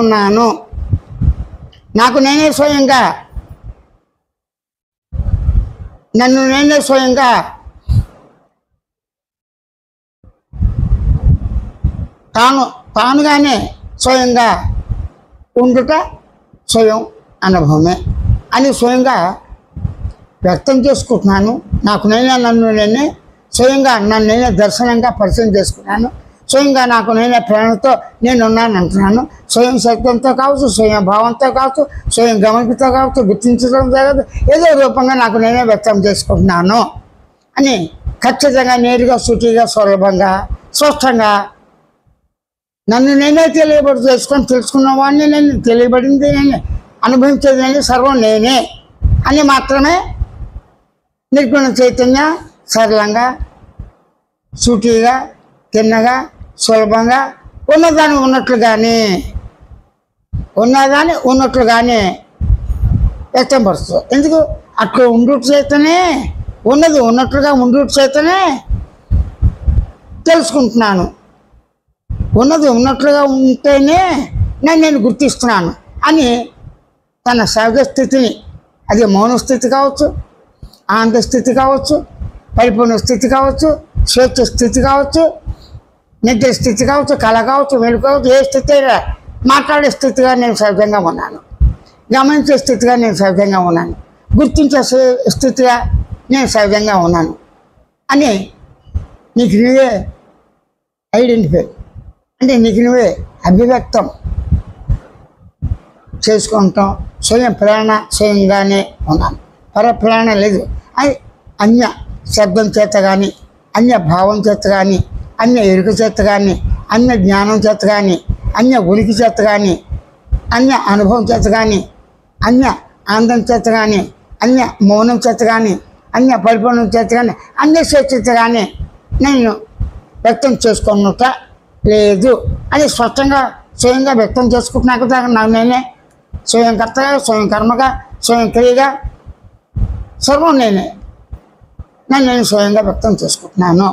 ఉన్నాను. నాకు నేనే స్వయంగా నన్ను నేనే స్వయంగా తానుగానే స్వయంగా ఉండుట స్వయం అనుభవమే అని స్వయంగా వ్యక్తం చేసుకుంటున్నాను. నాకు నేనే నన్ను నేనే స్వయంగా నన్ను నేనే దర్శనంగా పరిచయం చేసుకున్నాను. స్వయంగా నాకు నేనే ప్రేరణతో నేనున్నాను అంటున్నాను. స్వయం శక్తంతో కావచ్చు, స్వయం భావంతో కావచ్చు, స్వయం గమనికతో కావచ్చు, గుర్తించడం జరగదు, ఏదో రూపంగా నాకు నేనే వ్యక్తం చేసుకుంటున్నాను అని ఖచ్చితంగా నేరుగా సూటిగా సులభంగా స్పష్టంగా నన్ను నేనే తెలుసుకున్న వాడిని నేను, తెలియబడింది నేనే, అనుభవించేది నేనే, సర్వం నేనే అని మాత్రమే నిర్గుణ చైతన్య సరళంగా సూటిగా తిన్నగా సులభంగా ఉన్నదాన్ని ఉన్నట్లుగానే వ్యక్తపరుస్తుంది. ఎందుకు అట్లా ఉండుట చేతనే ఉన్నది ఉన్నట్లుగా ఉండుట చేతనే తెలుసుకుంటున్నాను. ఉన్నది ఉన్నట్లుగా ఉంటేనే నేను గుర్తిస్తున్నాను అని తన సహజ స్థితిని, అది మౌన స్థితి కావచ్చు, ఆనంద స్థితి కావచ్చు, పరిపూర్ణ స్థితి కావచ్చు, స్వేచ్ఛ స్థితి కావచ్చు, నిద్ర స్థితి కావచ్చు, కళ కావచ్చు, మెలకు కావచ్చు, ఏ స్థితి అయినా మాట్లాడే స్థితిగా నేను సహజంగా ఉన్నాను, గమనించే స్థితిగా నేను సహజంగా ఉన్నాను, గుర్తించే స్థితిగా నేను సహజంగా ఉన్నాను అని నీకు నువ్వే ఐడెంటిఫై అంటే నీకు నువ్వే అభివ్యక్తం చేసుకుంటాం. స్వయం ప్రేరణ స్వయంగానే ఉన్నాను, పరప్రేరణ లేదు. అది అన్య శబ్దం చేత కానీ, అన్య భావం చేత కానీ, అన్య ఎరుక చేత కానీ, అన్య జ్ఞానం చేత కానీ, అన్య ఉనికి చేత కానీ, అన్య అనుభవం చేత కానీ, అన్య ఆనందం చేత కానీ, అన్య మౌనం చేత కానీ, అన్య పరిపూర్ణం చేత కానీ, అన్య స్వేచ్ఛత కానీ నేను వ్యక్తం చేసుకున్నట లేదు అని స్పష్టంగా స్వయంగా వ్యక్తం చేసుకుంటున్నాక నాకు నేనే స్వయం కర్తగా, స్వయం కర్మగా, స్వయం క్రియగా సర్వం నేనే నేను స్వయంగా వ్యక్తం చేసుకుంటున్నాను.